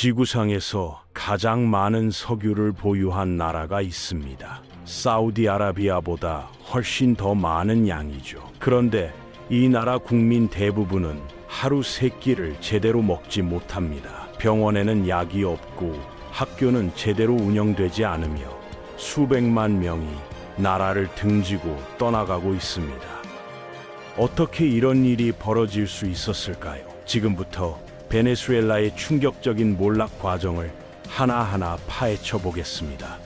지구상에서 가장 많은 석유를 보유한 나라가 있습니다. 사우디아라비아보다 훨씬 더 많은 양이죠. 그런데 이 나라 국민 대부분은 하루 세 끼를 제대로 먹지 못합니다. 병원에는 약이 없고 학교는 제대로 운영되지 않으며 수백만 명이 나라를 등지고 떠나가고 있습니다. 어떻게 이런 일이 벌어질 수 있었을까요? 지금부터 베네수엘라의 충격적인 몰락 과정을 하나하나 파헤쳐 보겠습니다.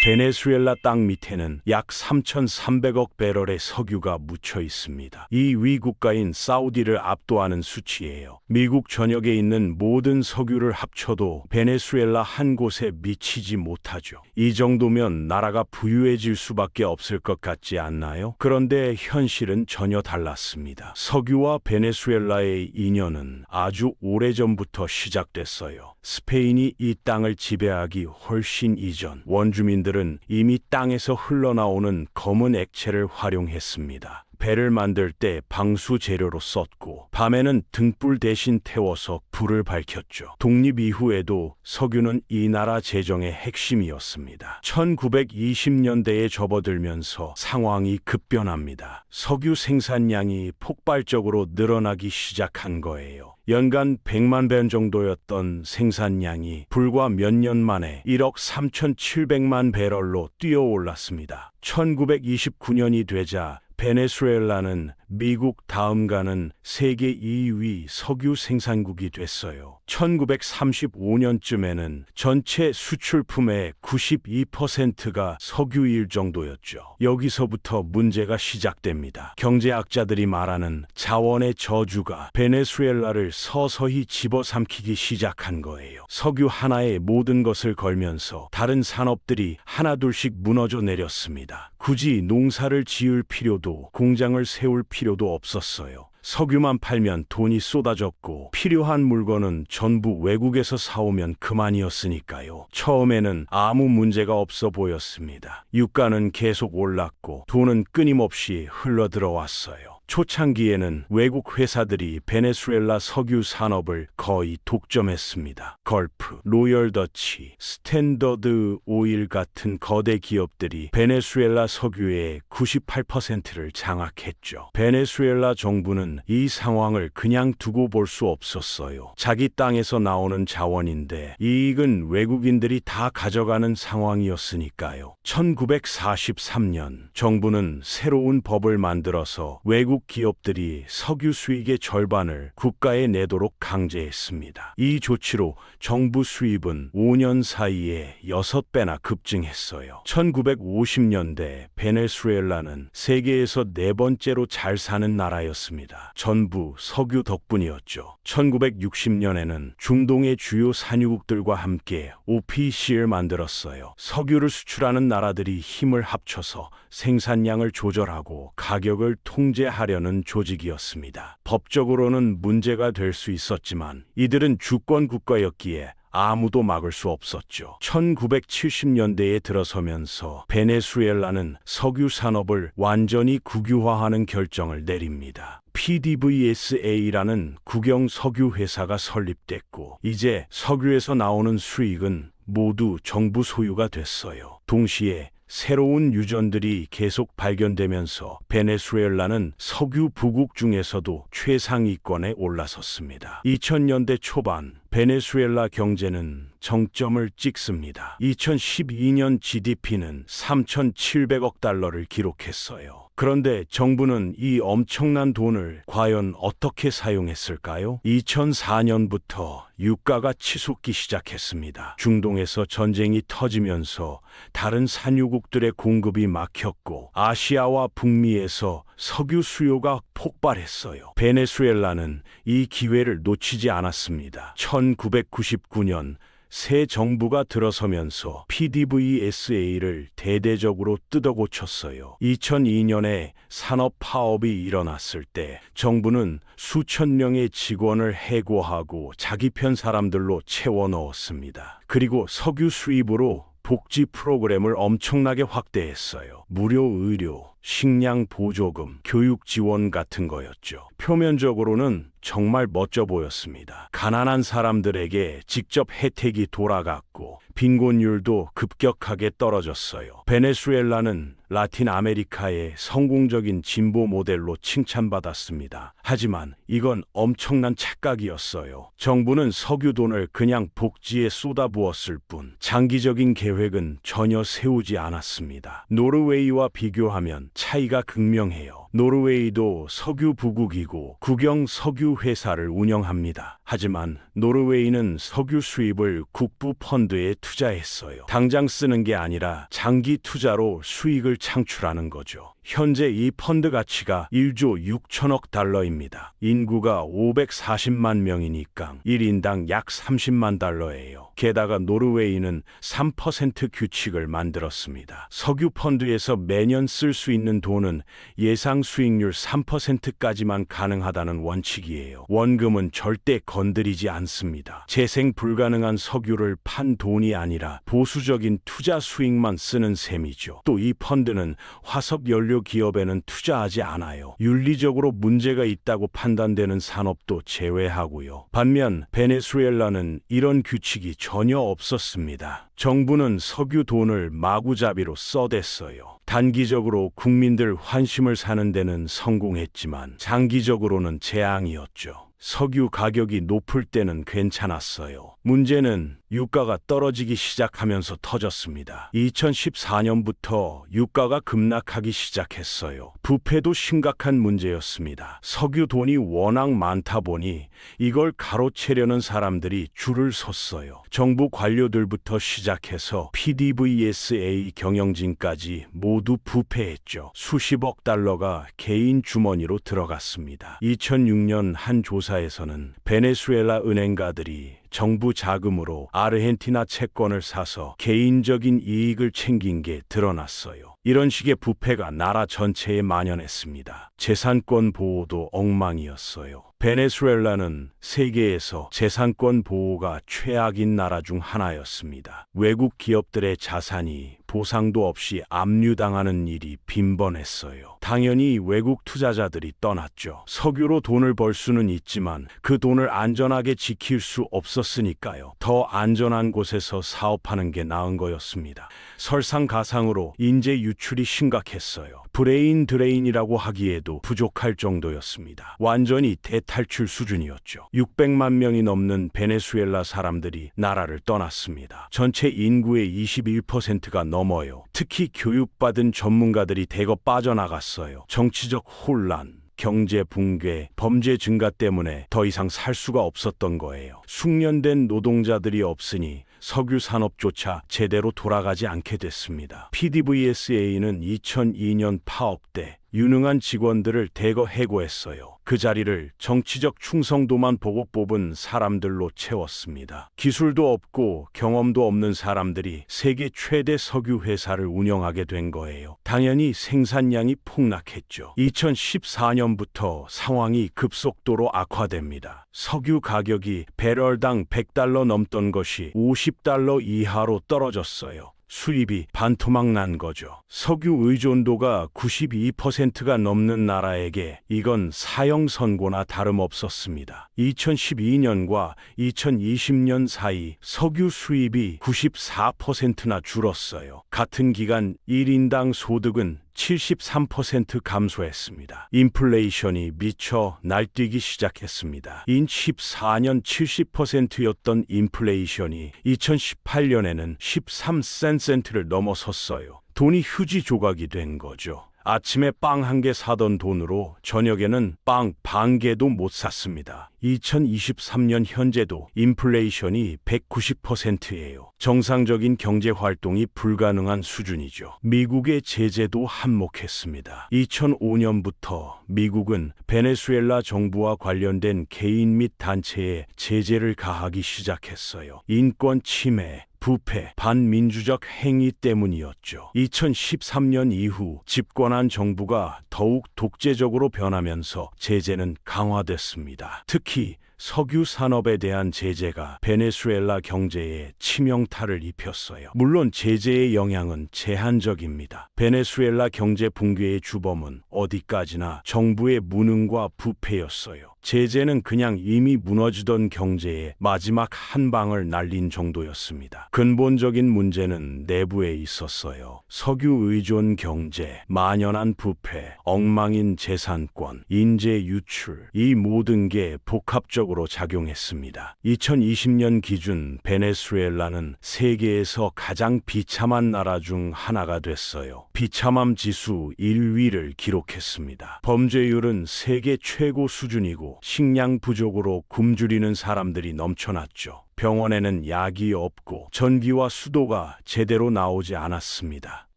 베네수엘라 땅 밑에는 약 3,300억 배럴의 석유가 묻혀 있습니다. 이 위 국가인 사우디를 압도하는 수치예요. 미국 전역에 있는 모든 석유를 합쳐도 베네수엘라 한 곳에 미치지 못하죠. 이 정도면 나라가 부유해질 수밖에 없을 것 같지 않나요? 그런데 현실은 전혀 달랐습니다. 석유와 베네수엘라의 인연은 아주 오래전부터 시작됐어요. 스페인이 이 땅을 지배하기 훨씬 이전 원주민들은 이미 땅에서 흘러나오는 검은 액체를 활용했습니다. 배를 만들 때 방수 재료로 썼고 밤에는 등불 대신 태워서 불을 밝혔죠. 독립 이후에도 석유는 이 나라 재정의 핵심이었습니다. 1920년대에 접어들면서 상황이 급변합니다. 석유 생산량이 폭발적으로 늘어나기 시작한 거예요. 연간 100만 배 정도였던 생산량이 불과 몇 년 만에 1억 3,700만 배럴로 뛰어올랐습니다. 1929년이 되자 베네수엘라는 미국 다음 가는 세계 2위 석유 생산국이 됐어요. 1935년쯤에는 전체 수출품의 92%가 석유일 정도였죠. 여기서부터 문제가 시작됩니다. 경제학자들이 말하는 자원의 저주가 베네수엘라를 서서히 집어삼키기 시작한 거예요. 석유 하나에 모든 것을 걸면서 다른 산업들이 하나둘씩 무너져 내렸습니다. 굳이 농사를 지을 필요도 공장을 세울 필요도 없었어요. 석유만 팔면 돈이 쏟아졌고 필요한 물건은 전부 외국에서 사오면 그만이었으니까요. 처음에는 아무 문제가 없어 보였습니다. 유가는 계속 올랐고 돈은 끊임없이 흘러들어왔어요. 초창기에는 외국 회사들이 베네수엘라 석유 산업을 거의 독점했습니다. 걸프, 로열 더치, 스탠더드 오일 같은 거대 기업들이 베네수엘라 석유의 98%를 장악했죠. 베네수엘라 정부는 이 상황을 그냥 두고 볼 수 없었어요. 자기 땅에서 나오는 자원인데 이익은 외국인들이 다 가져가는 상황이었으니까요. 1943년 정부는 새로운 법을 만들어서 외국 기업들이 석유 수익의 절반을 국가에 내도록 강제했습니다. 이 조치로 정부 수입은 5년 사이에 6배나 급증했어요. 1950년대 베네수엘라는 세계에서 네 번째로 잘 사는 나라였습니다. 전부 석유 덕분이었죠. 1960년에는 중동의 주요 산유국들과 함께 OPEC를 만들었어요. 석유를 수출하는 나라들이 힘을 합쳐서 생산량을 조절하고 가격을 통제하려는 조직이었습니다. 법적으로는 문제가 될 수 있었지만 이들은 주권 국가였기에 아무도 막을 수 없었죠. 1970년대에 들어서면서 베네수엘라는 석유 산업을 완전히 국유화하는 결정을 내립니다. PDVSA라는 국영 석유 회사가 설립됐고 이제 석유에서 나오는 수익은 모두 정부 소유가 됐어요. 동시에 새로운 유전들이 계속 발견되면서 베네수엘라는 석유 부국 중에서도 최상위권에 올라섰습니다. 2000년대 초반 베네수엘라 경제는 정점을 찍습니다. 2012년 GDP는 3,700억 달러를 기록했어요. 그런데 정부는 이 엄청난 돈을 과연 어떻게 사용했을까요? 2004년부터 유가가 치솟기 시작했습니다. 중동에서 전쟁이 터지면서 다른 산유국들의 공급이 막혔고 아시아와 북미에서 석유 수요가 폭발했어요. 베네수엘라는 이 기회를 놓치지 않았습니다. 1999년 새 정부가 들어서면서 PDVSA를 대대적으로 뜯어고쳤어요. 2002년에 산업 파업이 일어났을 때 정부는 수천 명의 직원을 해고하고 자기 편 사람들로 채워 넣었습니다. 그리고 석유 수입으로 복지 프로그램을 엄청나게 확대했어요. 무료 의료, 식량 보조금, 교육 지원 같은 거였죠. 표면적으로는 정말 멋져 보였습니다. 가난한 사람들에게 직접 혜택이 돌아갔고 빈곤율도 급격하게 떨어졌어요. 베네수엘라는 라틴 아메리카의 성공적인 진보 모델로 칭찬받았습니다. 하지만 이건 엄청난 착각이었어요. 정부는 석유 돈을 그냥 복지에 쏟아부었을 뿐 장기적인 계획은 전혀 세우지 않았습니다. 노르웨이와 비교하면 차이가 극명해요. 노르웨이도 석유 부국이고 국영 석유 회사를 운영합니다. 하지만 노르웨이는 석유 수입을 국부 펀드에 투자했어요. 당장 쓰는 게 아니라 장기 투자로 수익을 창출하는 거죠. 현재 이 펀드 가치가 1조 6천억 달러입니다. 인구가 540만 명이니까 1인당 약 30만 달러예요. 게다가 노르웨이는 3% 규칙을 만들었습니다. 석유 펀드에서 매년 쓸 수 있는 돈은 예상 수익률 3%까지만 가능하다는 원칙이에요. 원금은 절대 건드리지 않습니다. 재생 불가능한 석유를 판 돈이 아니라 보수적인 투자 수익만 쓰는 셈이죠. 또 이 펀드는 화석 연료 기업에는 투자하지 않아요. 윤리적으로 문제가 있다고 판단되는 산업도 제외하고요. 반면 베네수엘라는 이런 규칙이 전혀 없었습니다. 정부는 석유 돈을 마구잡이로 써댔어요. 단기적으로 국민들 환심을 사는 데는 성공했지만 장기적으로는 재앙이었죠. 석유 가격이 높을 때는 괜찮았어요. 문제는 유가가 떨어지기 시작하면서 터졌습니다. 2014년부터 유가가 급락하기 시작했어요. 부패도 심각한 문제였습니다. 석유 돈이 워낙 많다 보니 이걸 가로채려는 사람들이 줄을 섰어요. 정부 관료들부터 시작해서 PDVSA 경영진까지 모두 부패했죠. 수십억 달러가 개인 주머니로 들어갔습니다. 2006년 한 조사에서는 베네수엘라 은행가들이 정부 자금으로 아르헨티나 채권을 사서 개인적인 이익을 챙긴 게 드러났어요. 이런 식의 부패가 나라 전체에 만연했습니다. 재산권 보호도 엉망이었어요. 베네수엘라는 세계에서 재산권 보호가 최악인 나라 중 하나였습니다. 외국 기업들의 자산이 보상도 없이 압류당하는 일이 빈번했어요. 당연히 외국 투자자들이 떠났죠. 석유로 돈을 벌 수는 있지만 그 돈을 안전하게 지킬 수 없었으니까요. 더 안전한 곳에서 사업하는 게 나은 거였습니다. 설상가상으로 인재 유출이 심각했어요. 브레인 드레인이라고 하기에도 부족할 정도였습니다. 완전히 대탈출 수준이었죠. 600만 명이 넘는 베네수엘라 사람들이 나라를 떠났습니다. 전체 인구의 21%가 넘어요. 특히 교육받은 전문가들이 대거 빠져나갔어요. 정치적 혼란, 경제 붕괴, 범죄 증가 때문에 더 이상 살 수가 없었던 거예요. 숙련된 노동자들이 없으니 석유 산업조차 제대로 돌아가지 않게 됐습니다. PDVSA는 2002년 파업 때 유능한 직원들을 대거 해고했어요. 그 자리를 정치적 충성도만 보고 뽑은 사람들로 채웠습니다. 기술도 없고 경험도 없는 사람들이 세계 최대 석유 회사를 운영하게 된 거예요. 당연히 생산량이 폭락했죠. 2014년부터 상황이 급속도로 악화됩니다. 석유 가격이 배럴당 100달러 넘던 것이 50달러 이하로 떨어졌어요. 수입이 반토막 난 거죠. 석유 의존도가 92%가 넘는 나라에게 이건 사형 선고나 다름없었습니다. 2012년과 2020년 사이 석유 수입이 94%나 줄었어요. 같은 기간 1인당 소득은 73% 감소했습니다. 인플레이션이 미쳐 날뛰기 시작했습니다. 2014년 70%였던 인플레이션이 2018년에는 13센트를 넘어섰어요. 돈이 휴지 조각이 된 거죠. 아침에 빵 한 개 사던 돈으로 저녁에는 빵 반 개도 못 샀습니다. 2023년 현재도 인플레이션이 190%예요. 정상적인 경제 활동이 불가능한 수준이죠. 미국의 제재도 한몫했습니다. 2005년부터 미국은 베네수엘라 정부와 관련된 개인 및 단체에 제재를 가하기 시작했어요. 인권 침해, 부패, 반민주적 행위 때문이었죠. 2013년 이후 집권한 정부가 더욱 독재적으로 변하면서 제재는 강화됐습니다. 특히 석유 산업에 대한 제재가 베네수엘라 경제에 치명타를 입혔어요. 물론 제재의 영향은 제한적입니다. 베네수엘라 경제 붕괴의 주범은 어디까지나 정부의 무능과 부패였어요. 제재는 그냥 이미 무너지던 경제에 마지막 한 방을 날린 정도였습니다. 근본적인 문제는 내부에 있었어요. 석유 의존 경제, 만연한 부패, 엉망인 재산권, 인재 유출, 이 모든 게 복합적으로 작용했습니다. 2020년 기준 베네수엘라는 세계에서 가장 비참한 나라 중 하나가 됐어요. 비참함 지수 1위를 기록했습니다. 범죄율은 세계 최고 수준이고 식량 부족으로 굶주리는 사람들이 넘쳐났죠. 병원에는 약이 없고 전기와 수도가 제대로 나오지 않았습니다.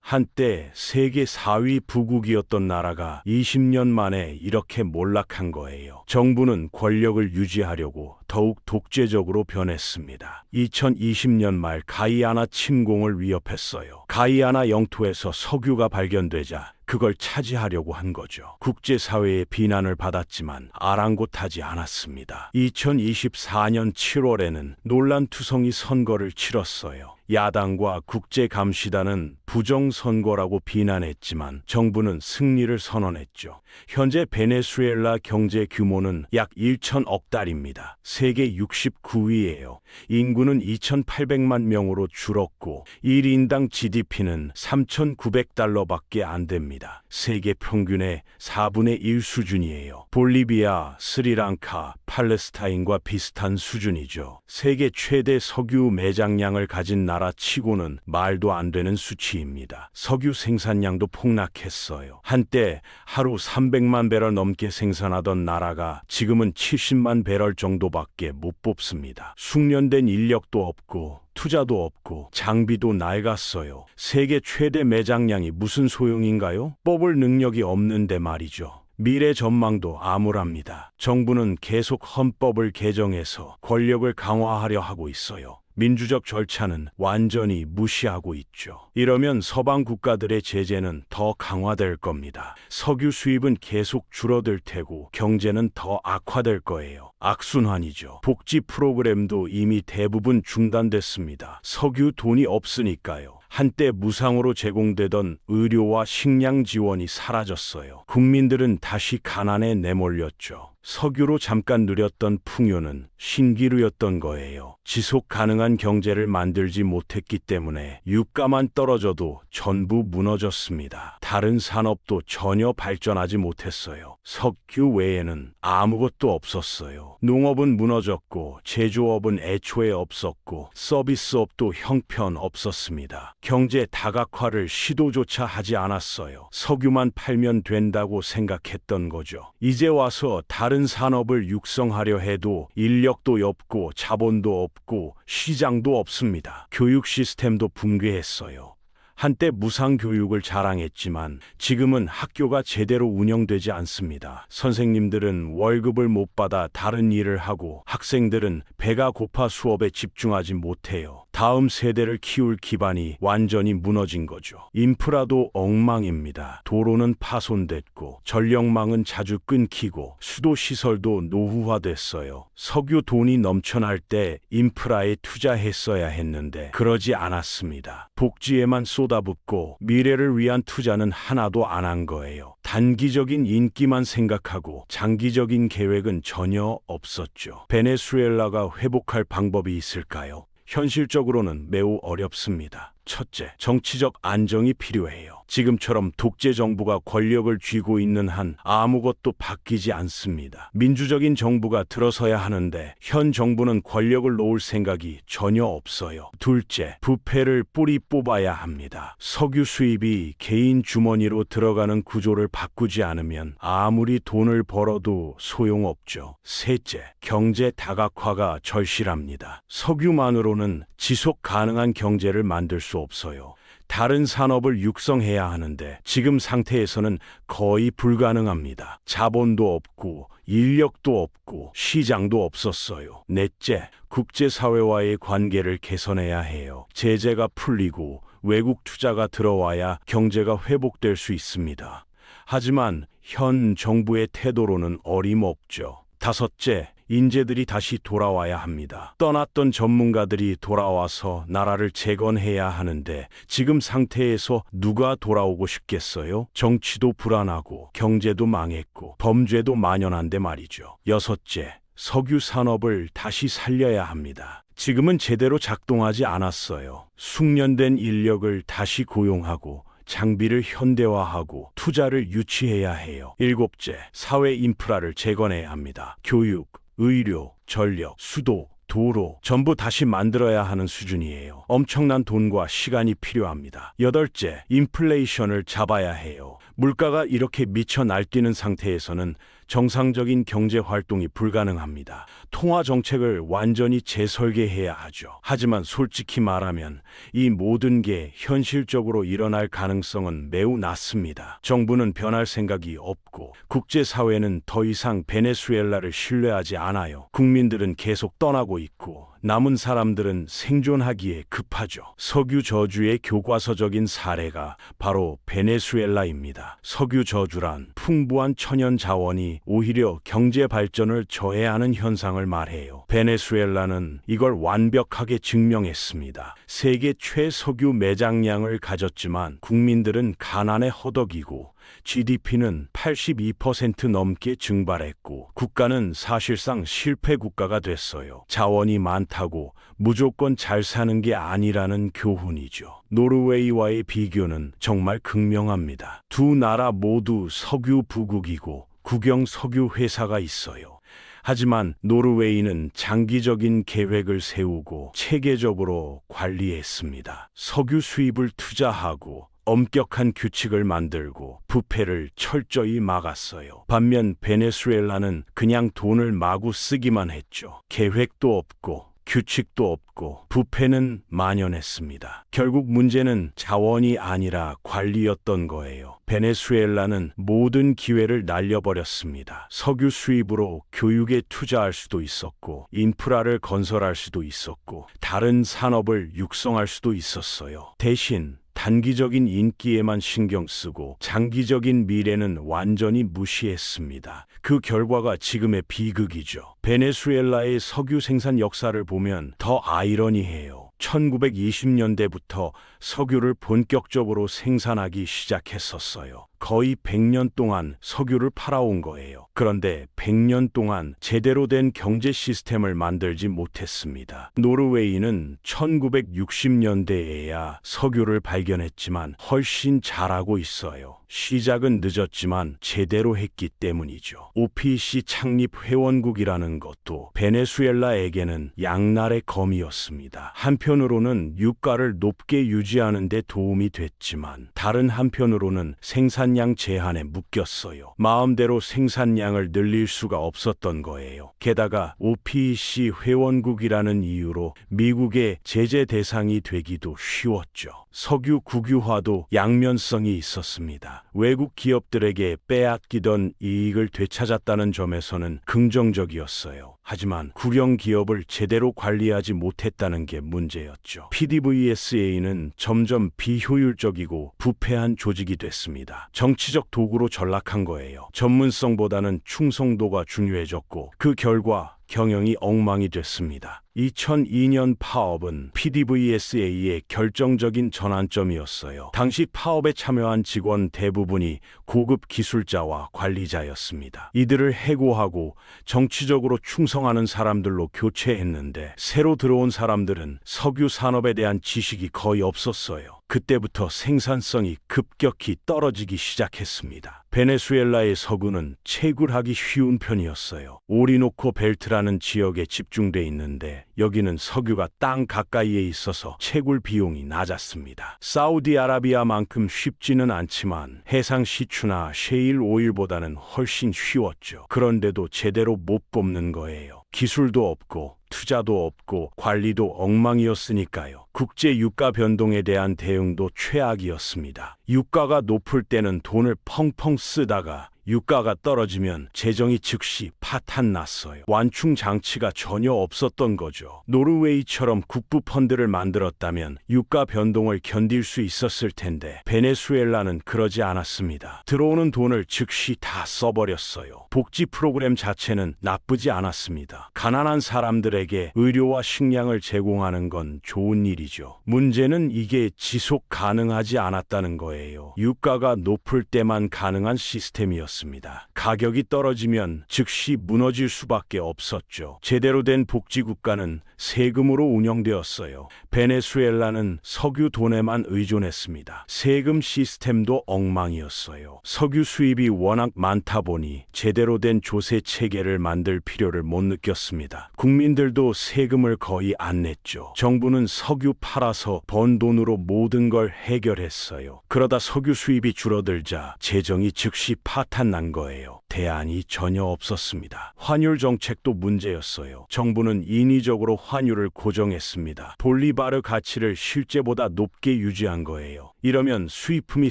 한때 세계 4위 부국이었던 나라가 20년 만에 이렇게 몰락한 거예요. 정부는 권력을 유지하려고 더욱 독재적으로 변했습니다. 2020년 말 가이아나 침공을 위협했어요. 가이아나 영토에서 석유가 발견되자 그걸 차지하려고 한 거죠. 국제사회의 비난을 받았지만 아랑곳하지 않았습니다. 2024년 7월에는 논란투성이 선거를 치렀어요. 야당과 국제감시단은 부정선거라고 비난했지만 정부는 승리를 선언했죠. 현재 베네수엘라 경제 규모는 약 1천억 달러입니다. 세계 69위예요. 인구는 2,800만 명으로 줄었고 1인당 GDP는 3,900달러밖에 안 됩니다. 세계 평균의 4분의 1 수준이에요. 볼리비아, 스리랑카, 팔레스타인과 비슷한 수준이죠. 세계 최대 석유 매장량을 가진 나라 치고는 말도 안 되는 수치입니다. 석유 생산량도 폭락했어요. 한때 하루 300만 배럴 넘게 생산하던 나라가 지금은 70만 배럴 정도밖에 못 뽑습니다. 숙련된 인력도 없고 투자도 없고 장비도 낡았어요. 세계 최대 매장량이 무슨 소용인가요? 뽑을 능력이 없는데 말이죠. 미래 전망도 암울합니다. 정부는 계속 헌법을 개정해서 권력을 강화하려 하고 있어요. 민주적 절차는 완전히 무시하고 있죠. 이러면 서방 국가들의 제재는 더 강화될 겁니다. 석유 수입은 계속 줄어들 테고 경제는 더 악화될 거예요. 악순환이죠. 복지 프로그램도 이미 대부분 중단됐습니다. 석유 돈이 없으니까요. 한때 무상으로 제공되던 의료와 식량 지원이 사라졌어요. 국민들은 다시 가난에 내몰렸죠. 석유로 잠깐 누렸던 풍요는 신기루였던 거예요. 지속 가능한 경제를 만들지 못했기 때문에 유가만 떨어져도 전부 무너졌습니다. 다른 산업도 전혀 발전하지 못했어요. 석유 외에는 아무것도 없었어요. 농업은 무너졌고 제조업은 애초에 없었고 서비스업도 형편없었습니다. 경제 다각화를 시도조차 하지 않았어요. 석유만 팔면 된다고 생각했던 거죠. 이제 와서 다른 산업을 육성하려 해도 인력도 없고 자본도 없고 시장도 없습니다. 교육 시스템도 붕괴했어요. 한때 무상교육을 자랑했지만 지금은 학교가 제대로 운영되지 않습니다. 선생님들은 월급을 못 받아 다른 일을 하고 학생들은 배가 고파 수업에 집중하지 못해요. 다음 세대를 키울 기반이 완전히 무너진 거죠. 인프라도 엉망입니다. 도로는 파손됐고 전력망은 자주 끊기고 수도시설도 노후화됐어요. 석유 돈이 넘쳐날 때 인프라에 투자했어야 했는데 그러지 않았습니다. 복지에만 쏟아붓고 미래를 위한 투자는 하나도 안 한 거예요. 단기적인 인기만 생각하고 장기적인 계획은 전혀 없었죠. 베네수엘라가 회복할 방법이 있을까요? 현실적으로는 매우 어렵습니다. 첫째, 정치적 안정이 필요해요. 지금처럼 독재 정부가 권력을 쥐고 있는 한 아무것도 바뀌지 않습니다. 민주적인 정부가 들어서야 하는데 현 정부는 권력을 놓을 생각이 전혀 없어요. 둘째, 부패를 뿌리 뽑아야 합니다. 석유 수입이 개인 주머니로 들어가는 구조를 바꾸지 않으면 아무리 돈을 벌어도 소용없죠. 셋째, 경제 다각화가 절실합니다. 석유만으로는 지속 가능한 경제를 만들 수 없어요. 다른 산업을 육성해야 하는데 지금 상태에서는 거의 불가능합니다. 자본도 없고 인력도 없고 시장도 없었어요. 넷째, 국제사회와의 관계를 개선해야 해요. 제재가 풀리고 외국 투자가 들어와야 경제가 회복될 수 있습니다. 하지만 현 정부의 태도로는 어림없죠. 다섯째, 인재들이 다시 돌아와야 합니다. 떠났던 전문가들이 돌아와서 나라를 재건해야 하는데 지금 상태에서 누가 돌아오고 싶겠어요? 정치도 불안하고 경제도 망했고 범죄도 만연한데 말이죠. 여섯째, 석유 산업을 다시 살려야 합니다. 지금은 제대로 작동하지 않았어요. 숙련된 인력을 다시 고용하고 장비를 현대화하고 투자를 유치해야 해요. 일곱째, 사회 인프라를 재건해야 합니다. 교육, 의료, 전력, 수도, 도로 전부 다시 만들어야 하는 수준이에요. 엄청난 돈과 시간이 필요합니다. 여덟째, 인플레이션을 잡아야 해요. 물가가 이렇게 미쳐 날뛰는 상태에서는 정상적인 경제 활동이 불가능합니다. 통화 정책을 완전히 재설계해야 하죠. 하지만 솔직히 말하면 이 모든 게 현실적으로 일어날 가능성은 매우 낮습니다. 정부는 변할 생각이 없고 국제사회는 더 이상 베네수엘라를 신뢰하지 않아요. 국민들은 계속 떠나고 있고 남은 사람들은 생존하기에 급하죠. 석유 저주의 교과서적인 사례가 바로 베네수엘라입니다. 석유 저주란 풍부한 천연 자원이 오히려 경제 발전을 저해하는 현상을 말해요. 베네수엘라는 이걸 완벽하게 증명했습니다. 세계 최석유 매장량을 가졌지만 국민들은 가난에 허덕이고 GDP는 82% 넘게 증발했고 국가는 사실상 실패 국가가 됐어요. 자원이 많다고 무조건 잘 사는 게 아니라는 교훈이죠. 노르웨이와의 비교는 정말 극명합니다. 두 나라 모두 석유 부국이고 국영 석유 회사가 있어요. 하지만 노르웨이는 장기적인 계획을 세우고 체계적으로 관리했습니다. 석유 수입을 투자하고 엄격한 규칙을 만들고 부패를 철저히 막았어요. 반면 베네수엘라는 그냥 돈을 마구 쓰기만 했죠. 계획도 없고 규칙도 없고 부패는 만연했습니다. 결국 문제는 자원이 아니라 관리였던 거예요. 베네수엘라는 모든 기회를 날려버렸습니다. 석유 수입으로 교육에 투자할 수도 있었고 인프라를 건설할 수도 있었고 다른 산업을 육성할 수도 있었어요. 대신 단기적인 인기에만 신경 쓰고 장기적인 미래는 완전히 무시했습니다. 그 결과가 지금의 비극이죠. 베네수엘라의 석유 생산 역사를 보면 더 아이러니해요. 1920년대부터 석유를 본격적으로 생산하기 시작했었어요. 거의 100년 동안 석유를 팔아온 거예요. 그런데 100년 동안 제대로 된 경제 시스템을 만들지 못했습니다. 노르웨이는 1960년대에야 석유를 발견했지만 훨씬 잘하고 있어요. 시작은 늦었지만 제대로 했기 때문이죠. OPEC 창립 회원국이라는 것도 베네수엘라에게는 양날의 검이었습니다. 한편으로는 유가를 높게 유지하는 데 도움이 됐지만 다른 한편으로는 생산량 제한에 묶였어요. 마음대로 생산량을 늘릴 수가 없었던 거예요. 게다가 OPEC 회원국이라는 이유로 미국의 제재 대상이 되기도 쉬웠죠. 석유 국유화도 양면성이 있었습니다. 외국 기업들에게 빼앗기던 이익을 되찾았다는 점에서는 긍정적이었어요. 하지만 국영 기업을 제대로 관리하지 못했다는 게 문제였죠. PDVSA는 점점 비효율적이고 부패한 조직이 됐습니다. 정치적 도구로 전락한 거예요. 전문성보다는 충성도가 중요해졌고 그 결과 경영이 엉망이 됐습니다. 2002년 파업은 PDVSA의 결정적인 전환점이었어요. 당시 파업에 참여한 직원 대부분이 고급 기술자와 관리자였습니다. 이들을 해고하고 정치적으로 충성하는 사람들로 교체했는데 새로 들어온 사람들은 석유 산업에 대한 지식이 거의 없었어요. 그때부터 생산성이 급격히 떨어지기 시작했습니다. 베네수엘라의 석유는 채굴하기 쉬운 편이었어요. 오리노코 벨트라는 지역에 집중돼 있는데 여기는 석유가 땅 가까이에 있어서 채굴 비용이 낮았습니다. 사우디아라비아만큼 쉽지는 않지만 해상 시추나 셰일 오일보다는 훨씬 쉬웠죠. 그런데도 제대로 못 뽑는 거예요. 기술도 없고 투자도 없고 관리도 엉망이었으니까요. 국제 유가 변동에 대한 대응도 최악이었습니다. 유가가 높을 때는 돈을 펑펑 쓰다가 유가가 떨어지면 재정이 즉시 파탄 났어요. 완충 장치가 전혀 없었던 거죠. 노르웨이처럼 국부 펀드를 만들었다면 유가 변동을 견딜 수 있었을 텐데 베네수엘라는 그러지 않았습니다. 들어오는 돈을 즉시 다 써버렸어요. 복지 프로그램 자체는 나쁘지 않았습니다. 가난한 사람들에게 의료와 식량을 제공하는 건 좋은 일이죠. 문제는 이게 지속 가능하지 않았다는 거예요. 유가가 높을 때만 가능한 시스템이었습니다. 가격이 떨어지면 즉시 무너질 수밖에 없었죠. 제대로 된 복지국가는 세금으로 운영되었어요. 베네수엘라는 석유 돈에만 의존했습니다. 세금 시스템도 엉망이었어요. 석유 수입이 워낙 많다 보니 제대로 된 조세 체계를 만들 필요를 못 느꼈습니다. 국민들도 세금을 거의 안 냈죠. 정부는 석유 팔아서 번 돈으로 모든 걸 해결했어요. 그러다 석유 수입이 줄어들자 재정이 즉시 파탄 난 거예요. 대안이 전혀 없었습니다. 환율 정책도 문제였어요. 정부는 인위적으로 환율을 고정했습니다. 볼리바르 가치를 실제보다 높게 유지한 거예요. 이러면 수입품이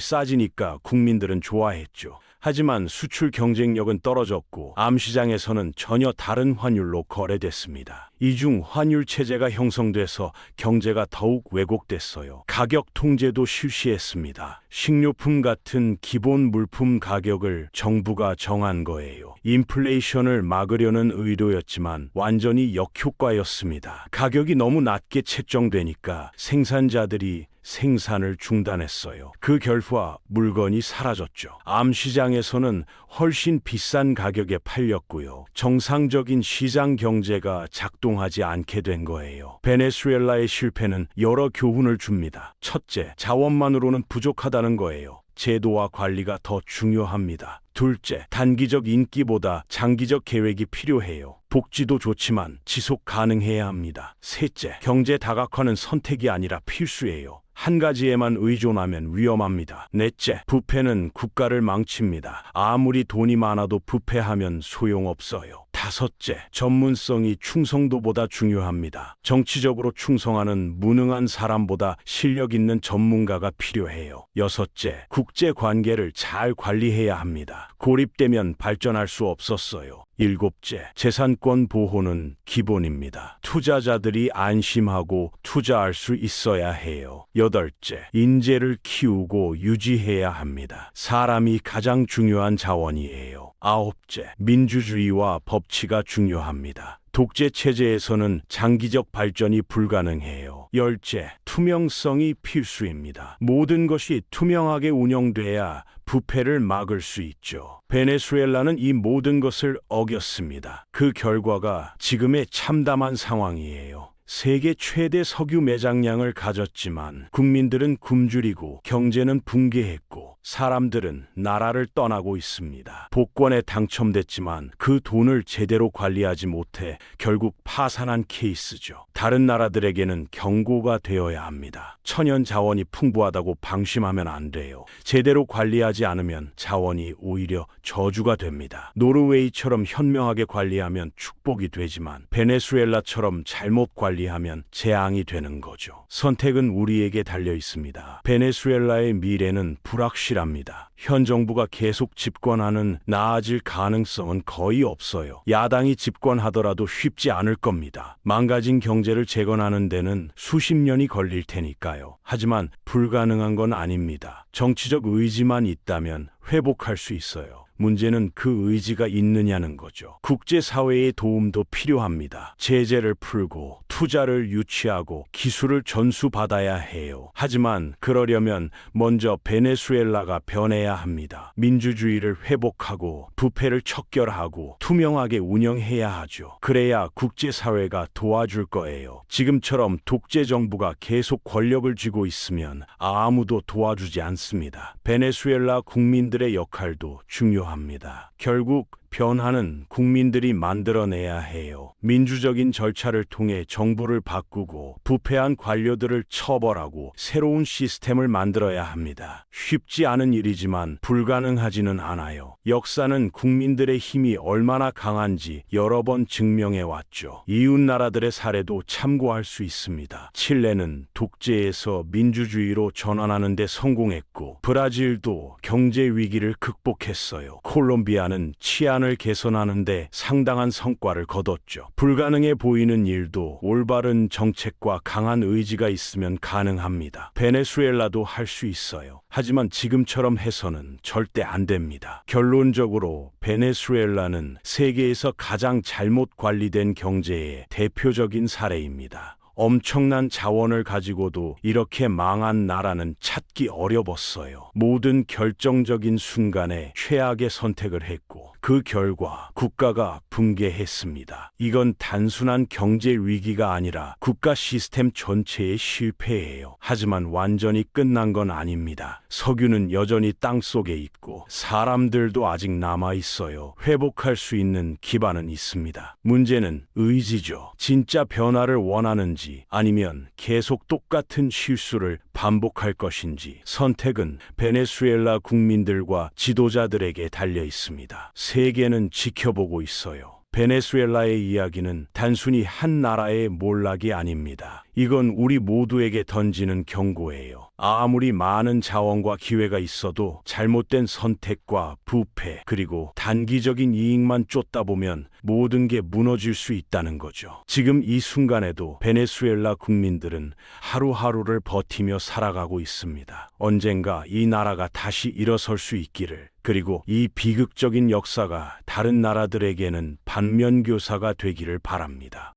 싸지니까 국민들은 좋아했죠. 하지만 수출 경쟁력은 떨어졌고 암시장에서는 전혀 다른 환율로 거래됐습니다. 이중 환율 체제가 형성돼서 경제가 더욱 왜곡됐어요. 가격 통제도 실시했습니다. 식료품 같은 기본 물품 가격을 정부가 정한 거예요. 인플레이션을 막으려는 의도였지만 완전히 역효과였습니다. 가격이 너무 낮게 책정되니까 생산자들이 생산을 중단했어요. 그 결과 물건이 사라졌죠. 암시장에서는 훨씬 비싼 가격에 팔렸고요. 정상적인 시장 경제가 작동하지 않게 된 거예요. 베네수엘라의 실패는 여러 교훈을 줍니다. 첫째, 자원만으로는 부족하다는 거예요. 제도와 관리가 더 중요합니다. 둘째, 단기적 인기보다 장기적 계획이 필요해요. 복지도 좋지만 지속 가능해야 합니다. 셋째, 경제 다각화는 선택이 아니라 필수예요. 한 가지에만 의존하면 위험합니다. 넷째, 부패는 국가를 망칩니다. 아무리 돈이 많아도 부패하면 소용없어요. 다섯째, 전문성이 충성도보다 중요합니다. 정치적으로 충성하는 무능한 사람보다 실력 있는 전문가가 필요해요. 여섯째, 국제 관계를 잘 관리해야 합니다. 고립되면 발전할 수 없었어요. 일곱째, 재산권 보호는 기본입니다. 투자자들이 안심하고 투자할 수 있어야 해요. 여덟째, 인재를 키우고 유지해야 합니다. 사람이 가장 중요한 자원이에요. 아홉째, 민주주의와 법치가 중요합니다. 독재 체제에서는 장기적 발전이 불가능해요. 열째, 투명성이 필수입니다. 모든 것이 투명하게 운영돼야 부패를 막을 수 있죠. 베네수엘라는 이 모든 것을 어겼습니다. 그 결과가 지금의 참담한 상황이에요. 세계 최대 석유 매장량을 가졌지만 국민들은 굶주리고 경제는 붕괴했고 사람들은 나라를 떠나고 있습니다. 복권에 당첨됐지만 그 돈을 제대로 관리하지 못해 결국 파산한 케이스죠. 다른 나라들에게는 경고가 되어야 합니다. 천연 자원이 풍부하다고 방심하면 안 돼요. 제대로 관리하지 않으면 자원이 오히려 저주가 됩니다. 노르웨이처럼 현명하게 관리하면 축복이 되지만 베네수엘라처럼 잘못 관리하면 재앙이 되는 거죠. 선택은 우리에게 달려 있습니다. 베네수엘라의 미래는 불확실합니다. 현 정부가 계속 집권하는 나아질 가능성은 거의 없어요. 야당이 집권하더라도 쉽지 않을 겁니다. 망가진 경제를 재건하는 데는 수십 년이 걸릴 테니까요. 하지만 불가능한 건 아닙니다. 정치적 의지만 있다면 회복할 수 있어요. 문제는 그 의지가 있느냐는 거죠. 국제사회의 도움도 필요합니다. 제재를 풀고 투자를 유치하고 기술을 전수받아야 해요. 하지만 그러려면 먼저 베네수엘라가 변해야 합니다. 민주주의를 회복하고 부패를 척결하고 투명하게 운영해야 하죠. 그래야 국제사회가 도와줄 거예요. 지금처럼 독재 정부가 계속 권력을 쥐고 있으면 아무도 도와주지 않습니다. 베네수엘라 국민들의 역할도 중요합니다. 결국 변화는 국민들이 만들어내야 해요. 민주적인 절차를 통해 정부를 바꾸고 부패한 관료들을 처벌하고 새로운 시스템을 만들어야 합니다. 쉽지 않은 일이지만 불가능하지는 않아요. 역사는 국민들의 힘이 얼마나 강한지 여러 번 증명해 왔죠. 이웃 나라들의 사례도 참고할 수 있습니다. 칠레는 독재에서 민주주의로 전환하는 데 성공했고, 브라질도 경제 위기를 극복했어요. 콜롬비아는 치안을 개선하는 데 상당한 성과를 거뒀죠. 불가능해 보이는 일도 올바른 정책과 강한 의지가 있으면 가능합니다. 베네수엘라도 할 수 있어요. 하지만 지금처럼 해서는 절대 안 됩니다. 결론적으로 베네수엘라는 세계에서 가장 잘못 관리된 경제의 대표적인 사례입니다. 엄청난 자원을 가지고도 이렇게 망한 나라는 찾기 어려웠어요. 모든 결정적인 순간에 최악의 선택을 했고, 그 결과 국가가 붕괴했습니다. 이건 단순한 경제 위기가 아니라 국가 시스템 전체의 실패예요. 하지만 완전히 끝난 건 아닙니다. 석유는 여전히 땅속에 있고 사람들도 아직 남아 있어요. 회복할 수 있는 기반은 있습니다. 문제는 의지죠. 진짜 변화를 원하는지 아니면 계속 똑같은 실수를 반복할 것인지, 선택은 베네수엘라 국민들과 지도자들에게 달려 있습니다. 세계는 지켜보고 있어요. 베네수엘라의 이야기는 단순히 한 나라의 몰락이 아닙니다. 이건 우리 모두에게 던지는 경고예요. 아무리 많은 자원과 기회가 있어도 잘못된 선택과 부패, 그리고 단기적인 이익만 쫓다 보면 모든 게 무너질 수 있다는 거죠. 지금 이 순간에도 베네수엘라 국민들은 하루하루를 버티며 살아가고 있습니다. 언젠가 이 나라가 다시 일어설 수 있기를, 그리고 이 비극적인 역사가 다른 나라들에게는 반면교사가 되기를 바랍니다.